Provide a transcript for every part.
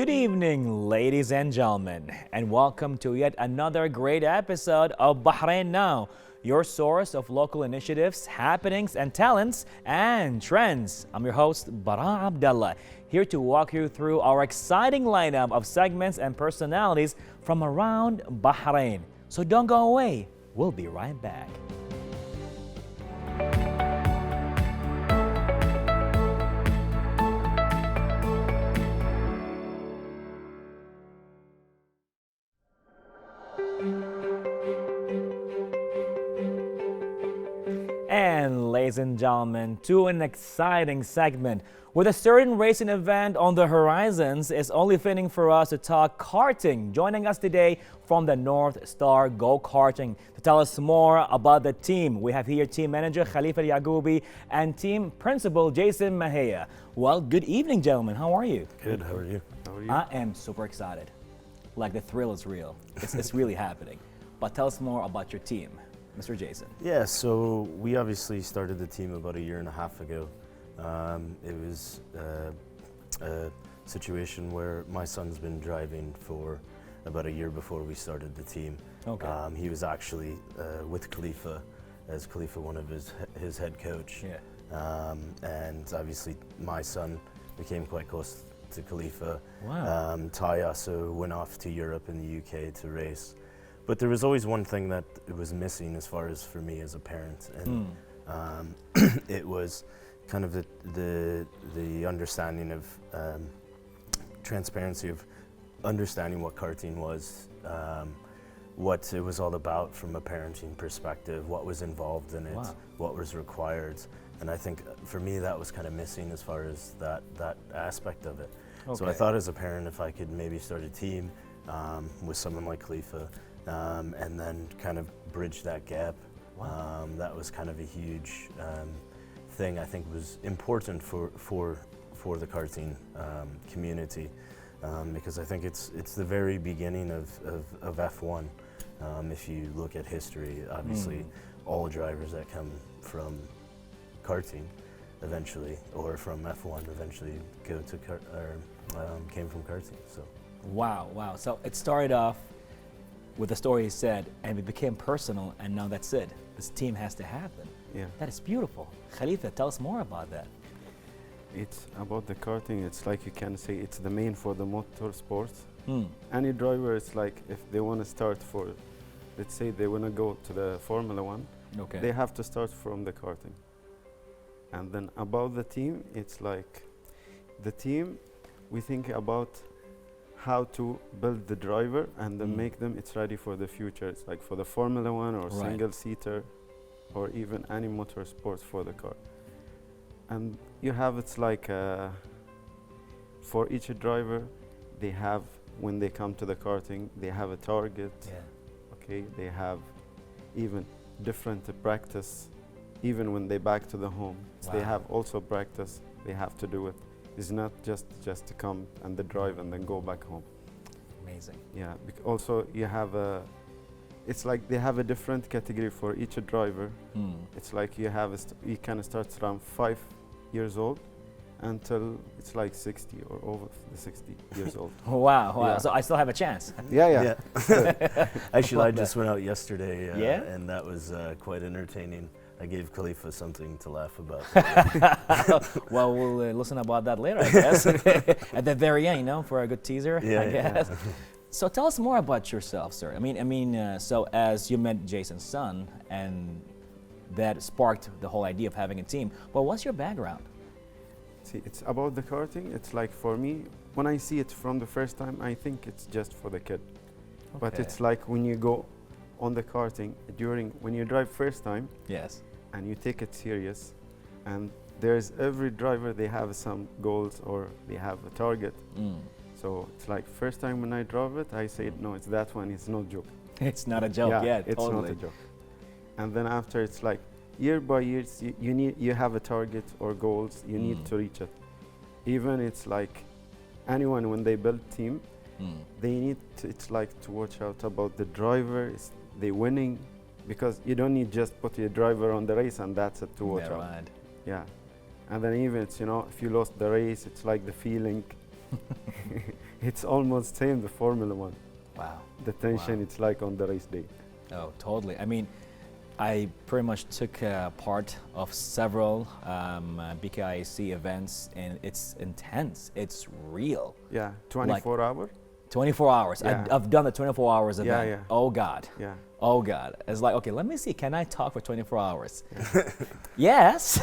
Good evening, ladies and gentlemen, and welcome to yet another great episode of Bahrain Now, your source of local initiatives, happenings, and talents and trends. I'm your host, Bara Abdulla, here to walk you through our exciting lineup of segments and personalities from around Bahrain. So don't go away, we'll be right back. And ladies and gentlemen, to an exciting segment. With a certain racing event on the horizons, it's only fitting for us to talk karting. Joining us today from the North Star Go-Karting to tell us more about the team. We have here team manager Khalifa Yagoubi and team principal Jason Mahia. Well, good evening, gentlemen. How are you? Good. How are you? I am super excited. Like the thrill is real. It's really happening. But tell us more about your team, Mr. Jason. Yeah, so we obviously started the team about a year and a half ago. It was a situation where my son's been driving for about a year before we started the team. Okay. He was actually with Khalifa, as Khalifa one of his head coach. Yeah. And obviously my son became quite close to Khalifa. Wow. Ty also went off to Europe and the UK to race. But there was always one thing that it was missing as far as for me as a parent, and it was kind of the understanding of transparency of understanding what karting was, what it was all about from a parenting perspective, what was involved in it, Wow. what was required, and I think for me that was kind of missing as far as that aspect of it. Okay. So I thought as a parent if I could maybe start a team with someone like Khalifa. And then kind of bridge that gap. Wow. That was kind of a huge thing I think was important for the karting community, because I think it's the very beginning of F1. If you look at history, obviously all drivers that come from karting eventually, or from F1 eventually go to came from karting. So. Wow. So it started off with the story he said, and it became personal, and now that's it. This team has to happen. Yeah. That is beautiful. Khalifa, tell us more about that. It's about the karting. It's like you can say it's the main for the motorsports. Hmm. Any driver, it's like if they want to start for, let's say they want to go to the Formula One, Okay. they have to start from the karting. And then about the team, it's like the team, we think about how to build the driver and then make them it's ready for the future. It's like for the Formula One or Right. single-seater or even any motorsports for the car. And you have it's like for each driver, they have, when they come to the karting, they have a target. Yeah. Okay, they have even different practice, even when they back to the home. So they Wow. have also practice they have to do it. It's not just to come and the drive and then go back home. Amazing. Yeah, also you have it's like they have a different category for each driver. It's like you have, you can start around 5 years old until it's like 60 or over the 60 years old. Wow. Yeah. So I still have a chance. Yeah. Actually, I just went out yesterday, Yeah? and that was quite entertaining. I gave Khalifa something to laugh about. Well, we'll listen about that later, I guess. At the very end, for a good teaser, I guess. Yeah. So tell us more about yourself, sir. So as you met Jason's son, and that sparked the whole idea of having a team. Well, what's your background? See, it's about the karting. It's like for me, when I see it from the first time, I think it's just for the kid. But Okay. it's like when you go on the karting, when you drive first time, Yes. and you take it serious, and there's every driver, they have some goals or they have a target. So it's like first time when I drove it, I said, no, it's that one, it's no joke. It's not a joke. Yeah, it's totally. not a joke. And then after, it's like year by year, you have a target or goals, you need to reach it. Even it's like anyone, when they build team, they need to, it's like to watch out about the driver, they winning, because you don't need just put your driver on the race and that's it to watch out. Right. Yeah. And then even it's, if you lost the race, it's like the feeling. It's almost same the Formula One. Wow. The tension Wow. it's like on the race day. Oh, totally. I mean, I pretty much took part of several BKIC events, and it's intense. It's real. Yeah, 24 hour. 24 hours. Yeah. I've done the 24 hours Yeah, event. yeah. Oh God. Yeah. Oh God. It's like, okay, let me see. Can I talk for 24 hours? Yes.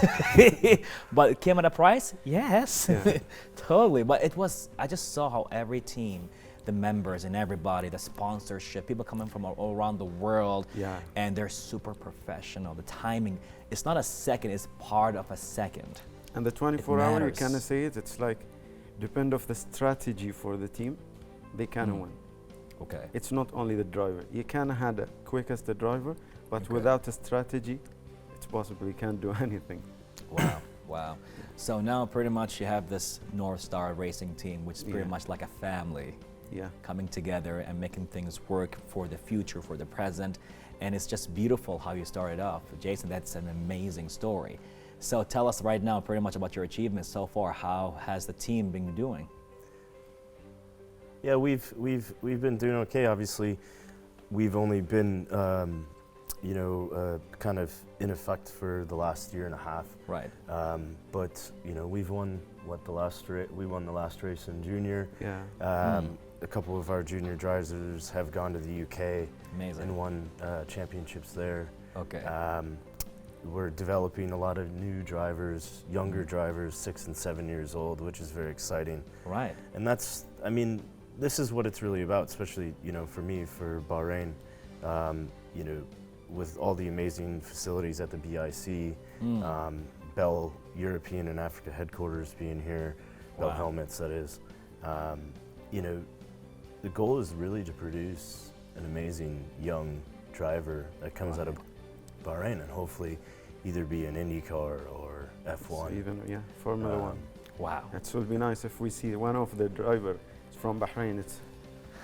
But it came at a price? Yes. Yeah. Totally. But it was, I just saw how every team, the members and everybody, the sponsorship, people coming from all around the world, Yeah. and they're super professional. The timing, it's not a second, it's part of a second. And the 24 hour, you matters. can say it. It's like depend of the strategy for the team, they can win. Okay. It's not only the driver. You can have the quickest the driver, but Okay. without a strategy, it's possible you can't do anything. Wow, wow. So now pretty much you have this North Star racing team, which is pretty Yeah. much like a family Yeah. coming together and making things work for the future, for the present. And it's just beautiful how you started off. Jason, that's an amazing story. So tell us right now pretty much about your achievements so far. How has the team been doing? Yeah, we've been doing okay. Obviously, we've only been kind of in effect for the last year and a half. Right. But we've won we won the last race in junior. Yeah. A couple of our junior drivers have gone to the UK Amazing. and won championships there. Okay. We're developing a lot of new drivers, younger drivers, 6 and 7 years old, which is very exciting. Right. And that's, I mean, this is what it's really about, especially, for me, for Bahrain, with all the amazing facilities at the BIC, Bell European and Africa headquarters being here, Bell Wow. Helmets, that is. The goal is really to produce an amazing young driver that comes out of Bahrain and hopefully either be an IndyCar or F1. So even Formula One. Wow. It will be nice if we see one of the driver from Bahrain.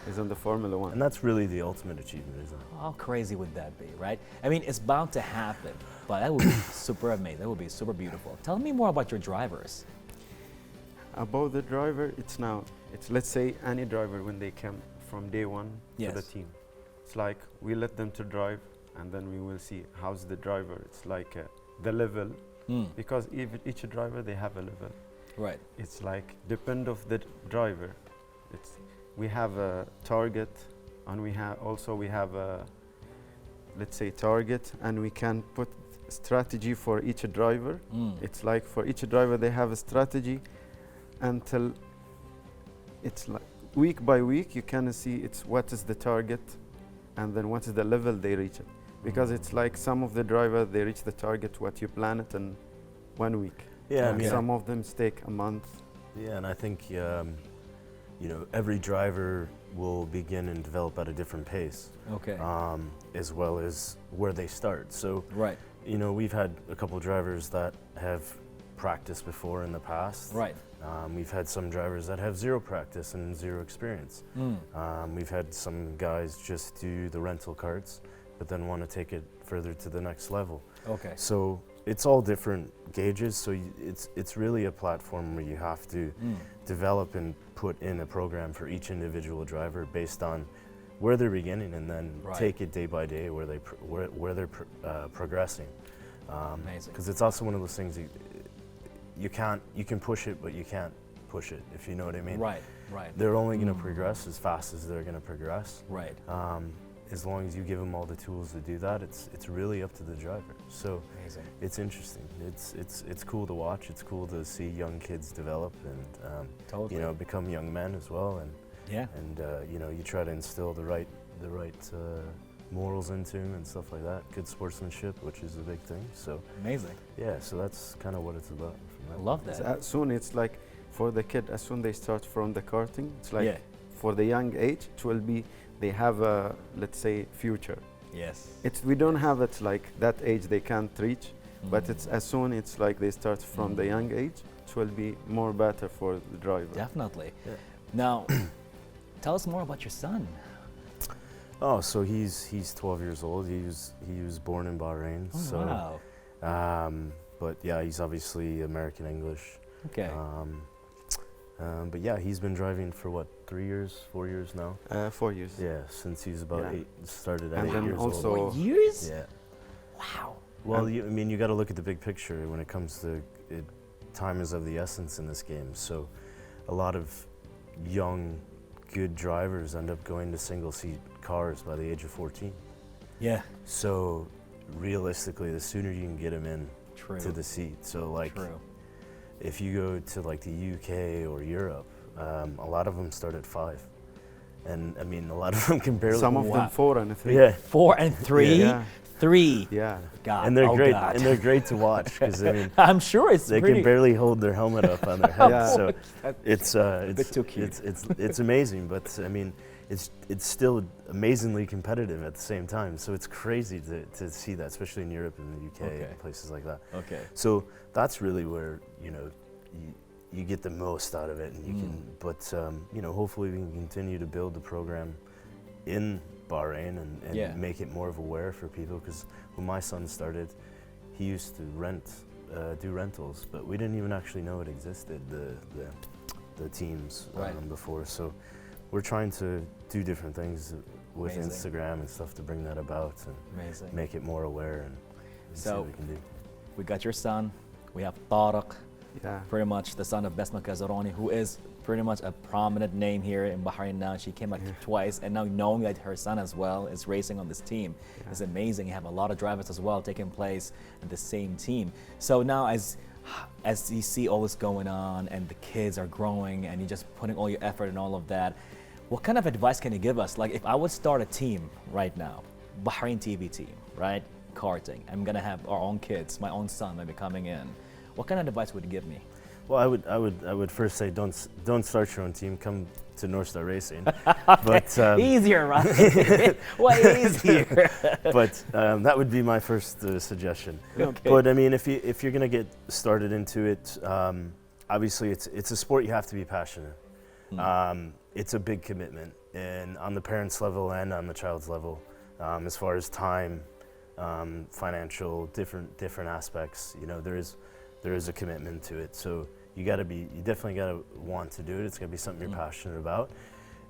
Is in the Formula One. And that's really the ultimate achievement, isn't it? How crazy would that be, right? I mean, it's bound to happen, but that would be super amazing. That would be super beautiful. Tell me more about your drivers. About the driver, it's let's say any driver when they come from day one to the Yes. team. It's like we let them to drive and then we will see how's the driver. It's like the level, because each driver they have a level. Right. It's like depend of the driver. We have a target and we have a let's say target and we can put strategy for each driver. It's like for each driver they have a strategy until it's like week by week you can see what is the target and then what is the level they reach it, because it's like some of the driver they reach the target what you plan it in 1 week. Yeah, And I mean, some of them take a month. yeah, and I think every driver will begin and develop at a different pace, Okay. as well as where they start. So, Right. we've had a couple drivers that have practiced before in the past. Right. We've had some drivers that have zero practice and zero experience. We've had some guys just do the rental karts, but then want to take it further to the next level. Okay. So it's all different gauges. So it's really a platform where you have to develop and put in a program for each individual driver based on where they're beginning, and then Right. take it day by day where they're progressing. Amazing. Because it's also one of those things you can push it, but you can't push it, if you know what I mean. Right. Right. They're only going to progress as fast as they're going to progress. Right. As long as you give them all the tools to do that, it's really up to the driver. So Amazing. it's interesting. It's cool to watch. It's cool to see young kids develop and Totally. become young men as well. And Yeah. you try to instill the right morals into them and stuff like that. Good sportsmanship, which is a big thing. So Amazing. yeah, so that's kind of what it's about. I love that. As soon it's like for the kid, as soon they start from the karting, it's like Yeah. for the young age, it will be they have a let's say future. Yes. We don't have it like that age they can't reach, but it's as soon it's like they start from the young age, it will be more better for the driver. Definitely. Yeah. Now, tell us more about your son. Oh, so he's 12 years old. He was born in Bahrain. Oh, so, wow. but yeah, he's obviously American English. Okay. But yeah, he's been driving for what, 3 years, 4 years now. 4 years. Yeah, since he's about Yeah. 8, started at And 8 then years also- old. 4 years? Yeah. Wow. Well, I mean, you got to look at the big picture when it comes to it. Time is of the essence in this game. So, a lot of young, good drivers end up going to single-seat cars by the age of 14. Yeah. So, realistically, the sooner you can get them in True. to the seat. So, like, True. if you go to like the UK or Europe, a lot of them start at 5, and I mean, a lot of them can barely. Some of Wow. them 4 and 3. Yeah. 4 and 3? Yeah. 3. Yeah. God. And they're oh great, God. and they're great to watch because I mean, I'm sure it's they pretty. can barely hold their helmet up on their head. Yeah. So it's bit too cute. it's amazing, but I mean, it's still amazingly competitive at the same time. So it's crazy to see that, especially in Europe and the UK, Okay. places like that. Okay. So that's really where you get the most out of it, and you can. But hopefully we can continue to build the program in Bahrain and Yeah. make it more of aware for people. Because when my son started, he used to do rentals, but we didn't even actually know it existed. The teams Right. before. So we're trying to do different things with Amazing. Instagram and stuff to bring that about and Amazing. make it more aware and see So- what we can do. We got your son. We have Tariq, Yeah. pretty much the son of Besma Kazaroni, who is pretty much a prominent name here in Bahrain now. She came out twice, and now knowing that her son as well is racing on this team is amazing. You have a lot of drivers as well taking place in the same team. So now as you see all this going on and the kids are growing and you're just putting all your effort and all of that, what kind of advice can you give us? Like if I would start a team right now, Bahrain TV team, right? Karting. I'm gonna have our own kids, my own son maybe coming in. What kind of advice would you give me? Well, I would first say don't start your own team. Come to North Star Racing. But Easier, right? Way easier. but that would be my first suggestion. Okay. But I mean, if you're gonna get started into it, obviously it's a sport you have to be passionate. It's a big commitment, and on the parents' level and on the child's level, as far as time, financial, different aspects. There is a commitment to it. So you definitely gotta want to do it. It's gotta be something you're passionate about.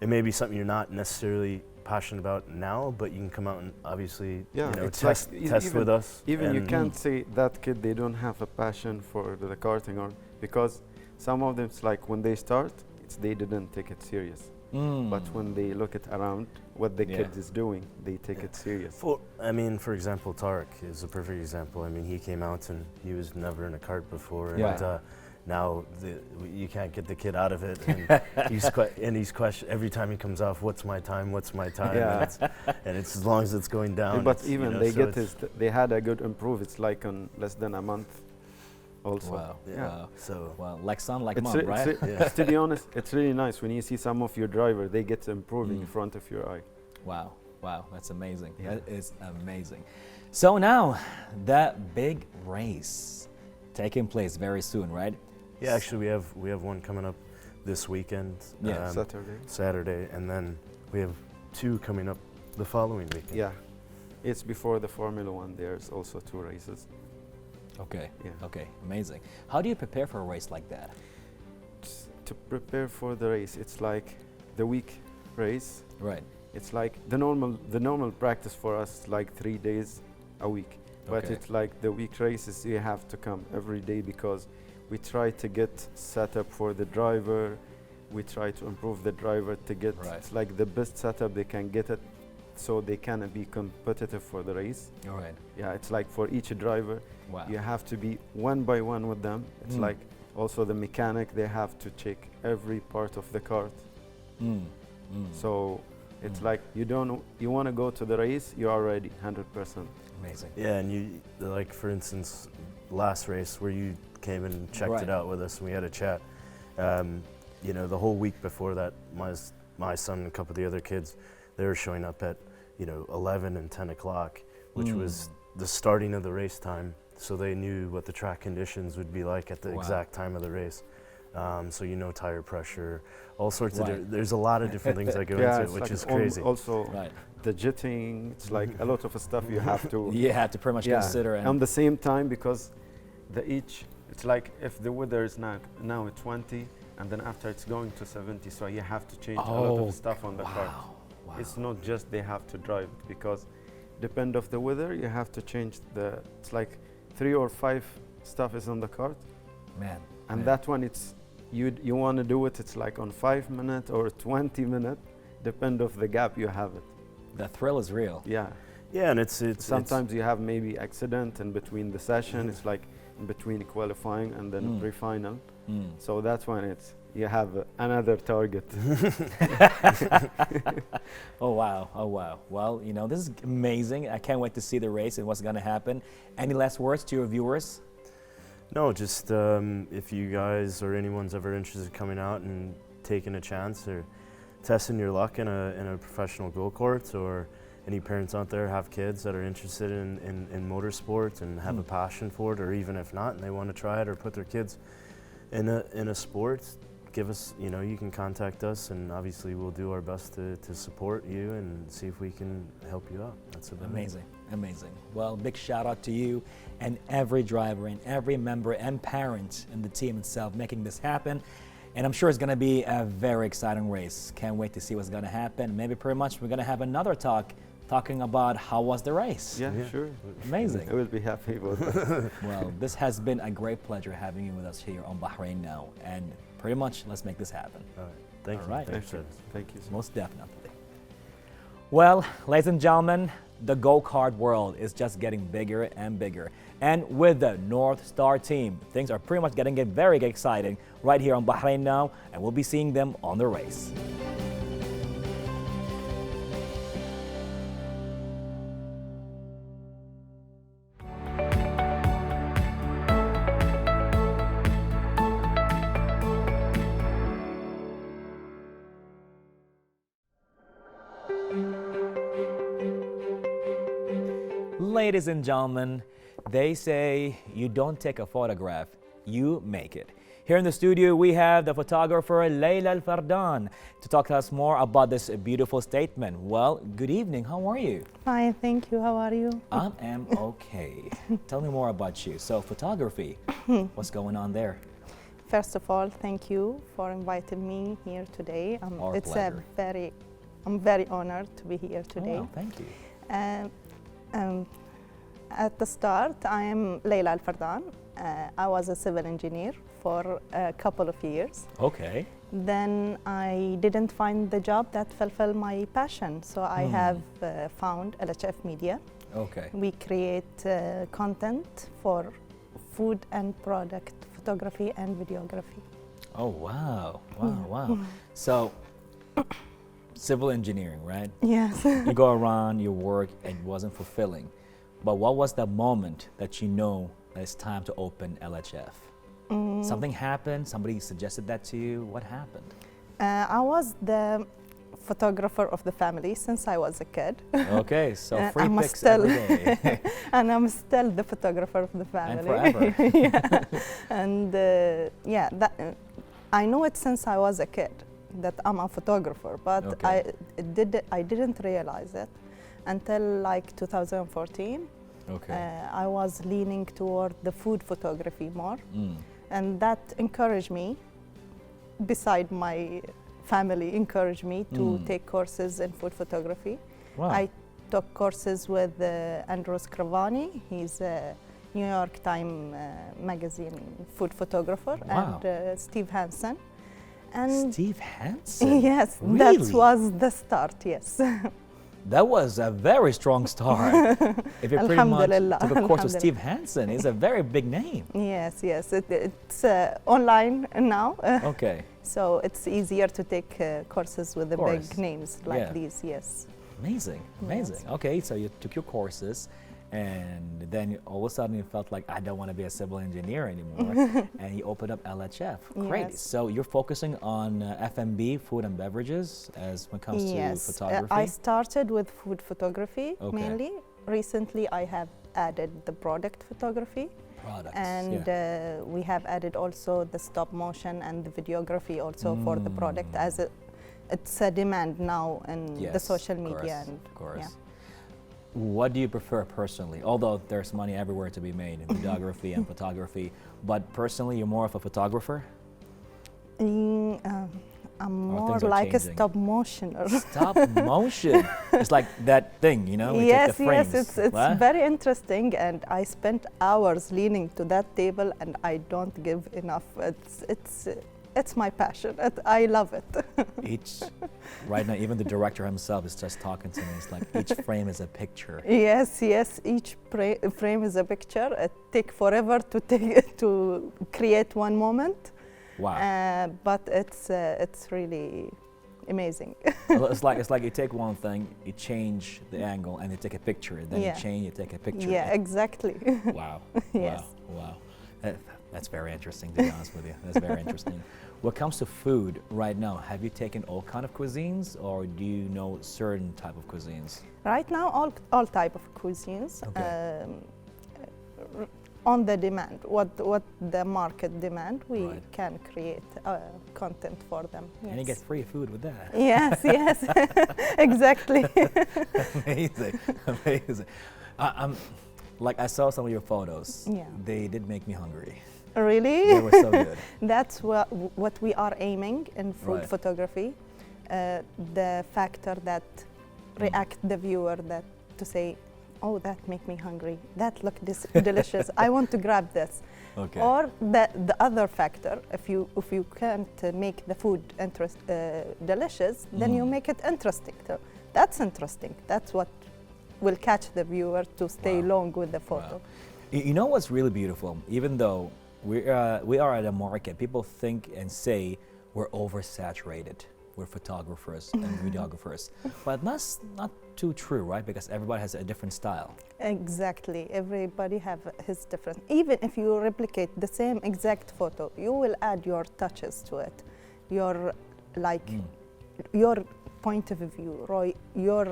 It may be something you're not necessarily passionate about now, but you can come out and obviously it's test even- with us. Even you and- can't say that kid they don't have a passion for the karting, or because some of them it's like when they start, they didn't take it serious. But when they look at around what the kid is doing, they take it serious. For example, Tariq is a perfect example. I mean, he came out and he was never in a kart before, and Yeah. now you can't get the kid out of it, and he's question every time he comes off, "What's my time? What's my time?" Yeah. And it's as long as it's going down. But it's, even you know, they so get it's- they had a good improve. It's like on less than a month. Also, Wow. Yeah. Wow. So Well, like son, like it's mom, right? to be honest, it's really nice when you see some of your driver they get improving in front of your eye. Wow. Wow. That's amazing. Yeah. That is amazing. So now, that big race taking place very soon, right? yeah, actually we have one coming up this weekend. Yeah. Saturday, and then we have 2 coming up the following weekend. Yeah, it's before the Formula One. There's also 2 races. Okay. Yeah. Okay. Amazing. How do you prepare for a race like that? To prepare for the race, it's like the week race. Right. It's like the normal practice for us is like 3 days a week. But Okay. it's like the week races you have to come every day because we try to get set up for the driver. We try to improve the driver to get Right. it's like the best setup they can get it so they can be competitive for the race. All right. Yeah, it's like for each driver Wow. you have to be one by one with them. It's like also the mechanic, they have to check every part of the kart. So it's like you want to go to the race, you are ready 100%. Amazing. Yeah, and like for instance, last race where you came and checked Right. it out with us and we had a chat. The whole week before that, my son and a couple of the other kids, they were showing up at 11 and 10 o'clock, which was the starting of the race time. So they knew what the track conditions would be like at the Wow. exact time of the race. So tire pressure, all sorts Right. of. There's a lot of different things that go Yeah, into it's it, which like is crazy. Also Right. the jetting, it's like a lot of stuff you have to You have to pretty much consider. on the same time because it's like if the weather is now at 20, and then after it's going to 70, so you have to change a lot of stuff on the cart. Wow. It's not just they have to drive it, because depend of the weather, you have to change it's like 3 or 5 stuff is on the cart. Man. And man. that one, you want to do it, it's like on 5 minutes or 20 minutes, depend of the gap you have it. The thrill is real. Yeah. Yeah, and it's Sometimes you have maybe accident in between the session. It's like in between qualifying and then pre-final. So that's when you have another target. Oh wow, oh wow. Well, you know, this is amazing. I can't wait to see the race and what's going to happen. Any last words to your viewers? No, just if you guys or anyone's ever interested in coming out and taking a chance or testing your luck in a professional go-kart, or any parents out there have kids that are interested in motorsports and have a passion for it, or even if not and they want to try it or put their kids in a sport, give us, you know, you can contact us, and obviously we'll do our best to support you and see if we can help you out. That's amazing. Amazing. Well, big shout out to you and every driver and every member and parent in the team itself making this happen. And I'm sure it's going to be a very exciting race. Can't wait to see what's going to happen. Maybe pretty much we're going to have another talking about how was the race. Yeah, sure. Amazing. I will be happy with that. Well, this has been a great pleasure having you with us here on Bahrain Now. And pretty much, let's make this happen. All right. Thank you. Right. Thank you. Most definitely. Well, ladies and gentlemen, the go-kart world is just getting bigger and bigger. And with the North Star team, things are pretty much getting very exciting right here on Bahrain Now, and we'll be seeing them on the race. Ladies and gentlemen, they say you don't take a photograph, you make it. Here in the studio, we have the photographer Layla Al Fardan to talk to us more about this beautiful statement. Well, good evening. How are you? Fine, thank you. How are you? I am okay. Tell me more about you. So, photography, what's going on there? First of all, thank you for inviting me here today. Our pleasure. I'm very honored to be here today. Oh, thank you. At the start, I am Layla Al Fardan. I was a civil engineer for a couple of years. Okay. Then I didn't find the job that fulfilled my passion, so I have found LHF Media. Okay. We create content for food and product photography and videography. Oh, wow. Wow. So, civil engineering, right? Yes. You go around, you work, and it wasn't fulfilling. But what was the moment that you know that it's time to open LHF? Something happened? Somebody suggested that to you? What happened? I was the photographer of the family since I was a kid. Okay, so free I'm pics still every day. and I'm still the photographer of the family. And forever. Yeah. And I know it since I was a kid that I'm a photographer, but Okay. I didn't realize it until like 2014. Okay. I was leaning toward the food photography more, and that encouraged me. Beside my family, encouraged me to take courses in food photography. Wow. I took courses with Andrew Scrivani. He's a New York Times magazine food photographer, Wow. and Steve Hansen. And Steve Hansen? yes, Really? that was the start. Yes. That was a very strong start. If you pretty much Alhamdulillah, took a course with alhamdulillah. Steve Hansen, he's a very big name. Yes, it's online now. Okay. So it's easier to take courses with the Course. big names like Yeah. these. Yes. Amazing. Okay, so you took your courses, and then all of a sudden you felt like, I don't want to be a civil engineer anymore, and you opened up LHF. Great. Yes. So you're focusing on F&B, food and beverages, as when it comes Yes, to photography? I started with food photography Okay. mainly. Recently, I have added the product photography, Products. and yeah. we have added also the stop motion and the videography also for the product, as it's a demand now in the Yes, social of media. course, And of course. yeah. What do you prefer personally? Although there's money everywhere to be made in videography and photography, but personally, you're more of a photographer? I'm Or more things are like a changing? stop motioner. Stop motion. It's like that thing, you know? We Yes, take the frames. it's What? very interesting, and I spent hours leaning to that table, and I don't give enough. It's my passion. I love it. Right now, even the director himself is just talking to me. It's like each frame is a picture. Yes, each frame is a picture. It takes forever to create one moment. Wow. But it's really amazing. Well, it's like you take one thing, you change the angle, and you take a picture. Then Yeah. you change, you take a picture. Yeah, exactly. Wow. Yes. Wow. That's very interesting, to be honest with you. That's very interesting. When it comes to food right now, have you taken all kind of cuisines, or do you know certain type of cuisines? Right now, all type of cuisines. Okay. On the demand, what the market demand, we Right. can create content for them. Yes. And you get free food with that. Yes, yes, exactly. Amazing, amazing. Like I saw some of your photos. Yeah. They did make me hungry. Really? They were so good. That's what we are aiming in food Right. photography. The factor that react the viewer that to say, oh, that make me hungry. That look delicious. I want to grab this. Okay. Or the other factor, if you can't make the food delicious, then you make it interesting. So that's interesting. That's what will catch the viewer to stay Wow. long with the photo. Wow. You know what's really beautiful? Even though we are at a market, people think and say we're oversaturated. We're photographers and videographers, but that's not too true, right? Because everybody has a different style. Exactly. Everybody have his different. Even if you replicate the same exact photo, you will add your touches to it, your your point of view, or your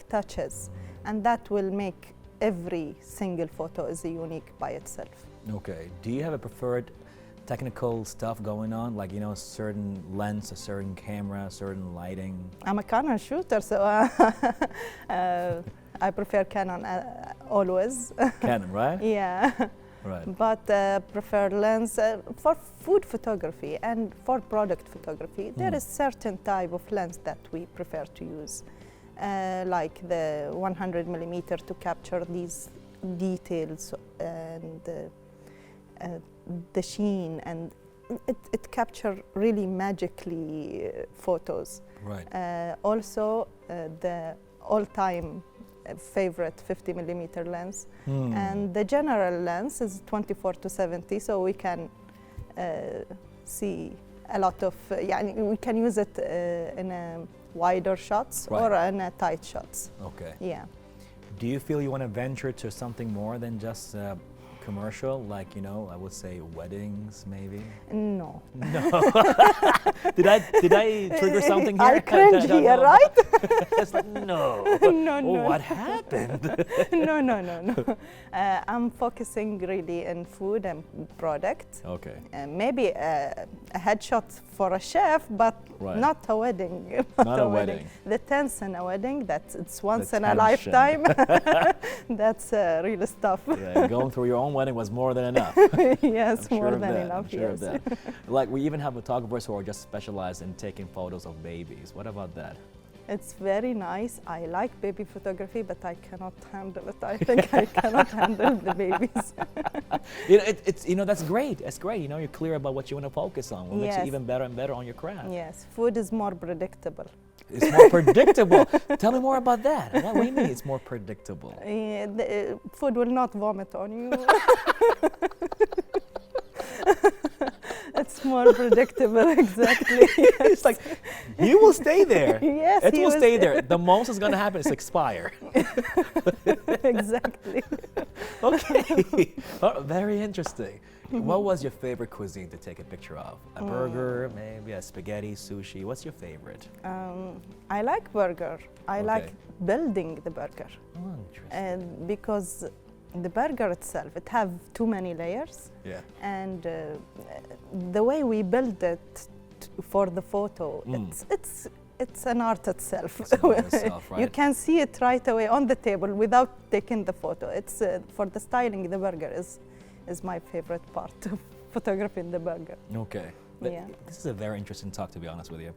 touches, and that will make every single photo is unique by itself. Okay. Do you have a preferred technical stuff going on, like, you know, certain lens, a certain camera, certain lighting? I'm a Canon shooter, so I prefer Canon always. Canon, right? Yeah. Right. But prefer lens for food photography and for product photography. There is certain type of lens that we prefer to use, like the 100 millimeter to capture these details and the sheen, and it capture really magically photos. Right. Also, the all-time favorite 50 millimeter lens, and the general lens is 24 to 70, so we can see a lot of. We can use it in a wider shots or in a tight shots. Okay. Yeah. Do you feel you want to venture to something more than just commercial, like, you know, I would say weddings, maybe? No. No. Did I trigger something here? I cringe here, right? It's like, no. No. What happened? No. I'm focusing really in food and product. Okay. Maybe a headshot for a chef, but not a wedding. Not a wedding. The tense in a wedding, it's once The in a tension. lifetime. That's real stuff. Yeah, going through your own wedding was more than enough. Yes, I'm more sure of than that. enough. I'm sure Yes. of that. Like, we even have photographers who are just specialized in taking photos of babies. What about that? It's very nice. I like baby photography, but I cannot handle it. I think I cannot handle the babies. You know, it's that's great. It's great. You know, you're clear about what you want to focus on. What makes you Yes. even better and better on your craft. Yes, food is more predictable. It's more predictable. Tell me more about that. What do you mean it's more predictable? Food will not vomit on you. It's more predictable, exactly. It's like, you will stay there. Yes, It he will was- stay there. The most is going to happen is expire. Exactly. Okay. Oh, very interesting. What was your favorite cuisine to take a picture of? A burger, maybe a spaghetti, sushi? What's your favorite? I like burger. I like Okay. building the burger. Oh, interesting. And because the burger itself, it have too many layers. Yeah. And the way we build it for the photo, it's an art itself. It's an art itself, You right? can see it right away on the table without taking the photo. It's for the styling. The burger is my favorite part of photographing the burger. Okay. But Yeah. this is a very interesting talk, to be honest with you.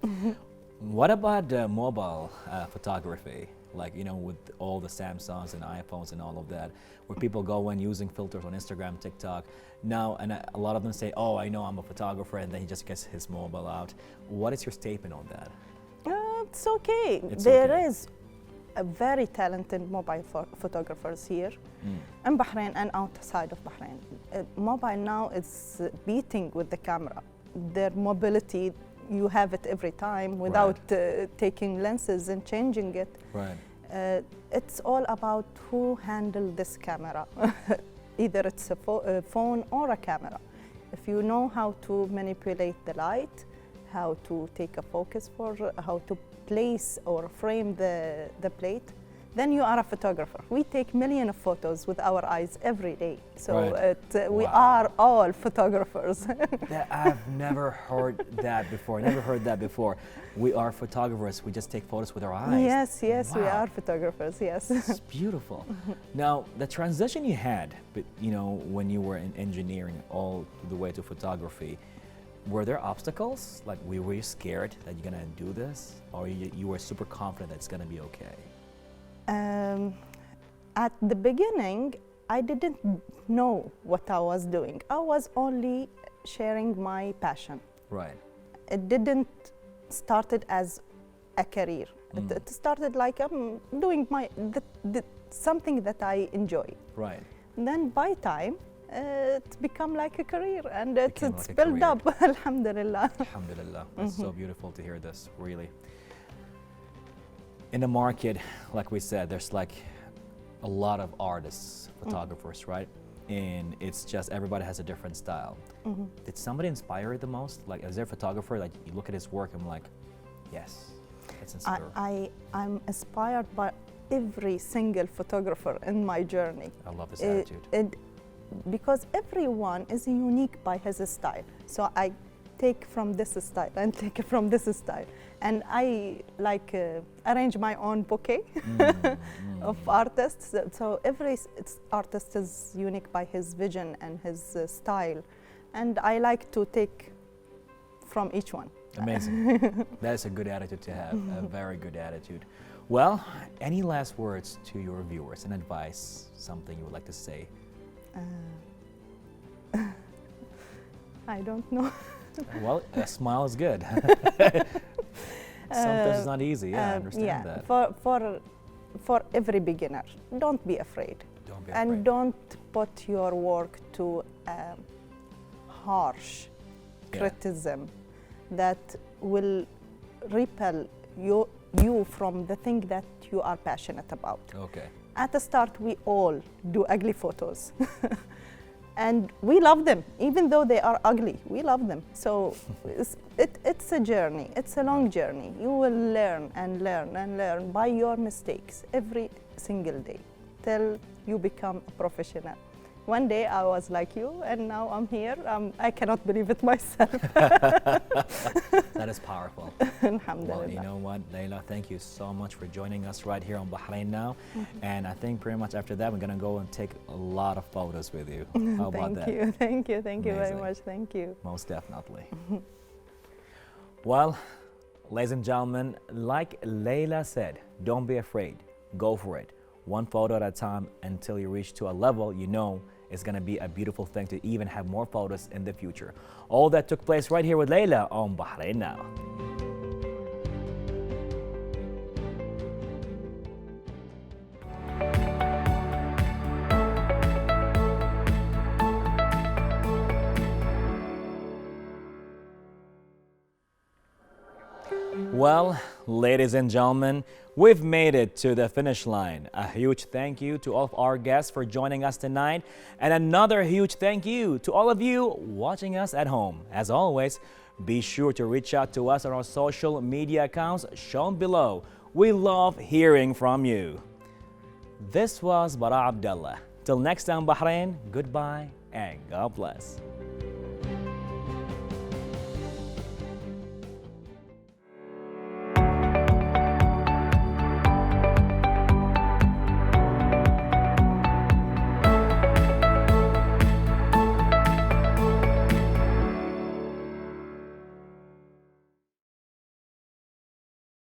What about mobile photography? Like, you know, with all the Samsungs and iPhones and all of that, where people go in using filters on Instagram, TikTok. Now, and a lot of them say, oh, I know I'm a photographer, and then he just gets his mobile out. What is your statement on that? It's okay. It's There okay. is a very talented mobile photographers here in Bahrain and outside of Bahrain. Mobile now is beating with the camera. Their mobility, you have it every time without taking lenses and changing it. Right. It's all about who handle this camera. Either it's a phone or a camera. If you know how to manipulate the light, how to take a focus for, how to place or frame the plate, then you are a photographer. We take millions of photos with our eyes every day. So we are all photographers. I've never heard that before. Never heard that before. We are photographers. We just take photos with our eyes. Yes, we Wow. are photographers, yes. It's beautiful. Now, the transition you had, but you know, when you were in engineering all the way to photography, were there obstacles? Like, were you scared that you're gonna do this, or you were super confident that it's gonna be okay? At the beginning, I didn't know what I was doing. I was only sharing my passion. Right. It didn't started as a career. It started like I'm doing something that I enjoy. Right. And then by time, it's become like a career, and it's Became like a built career. up. Alhamdulillah. Alhamdulillah. That's so beautiful to hear this, really. In the market, like we said, there's like a lot of artists, photographers, right? And it's just everybody has a different style. Did somebody inspire you the most? Like, is there a photographer, like you look at his work and like, yes, that's inspiring. I'm inspired by every single photographer in my journey. I love this attitude. Because everyone is unique by his style. So I take from this style and take from this style. And I like arrange my own bouquet of artists. So every artist is unique by his vision and his style. And I like to take from each one. Amazing. That is a good attitude to have, a very good attitude. Well, any last words to your viewers and advice, something you would like to say? I don't know. Well, a smile is good. Sometimes it's not easy, I understand that. For every beginner, don't be afraid. Don't be afraid. And don't put your work to harsh criticism that will repel you from the thing that you are passionate about. Okay. At the start, we all do ugly photos. And we love them, even though they are ugly, we love them. So it's a journey, it's a long journey. You will learn and learn and learn by your mistakes every single day till you become a professional. One day I was like you, and now I'm here. I cannot believe it myself. That is powerful. Alhamdulillah. Well, you know what, Layla, thank you so much for joining us right here on Bahrain Now. And I think pretty much after that, we're going to go and take a lot of photos with you. How about that? Thank you very Amazing. much. Thank you. Most definitely. Well, ladies and gentlemen, like Layla said, don't be afraid. Go for it. One photo at a time until you reach to a level you know is going to be a beautiful thing to even have more photos in the future. All that took place right here with Layla on Bahrain Now. Well, ladies and gentlemen, we've made it to the finish line. A huge thank you to all of our guests for joining us tonight, and another huge thank you to all of you watching us at home. As always, be sure to reach out to us on our social media accounts shown below. We love hearing from you. This was Bara Abdulla. Till next time, Bahrain, goodbye and God bless.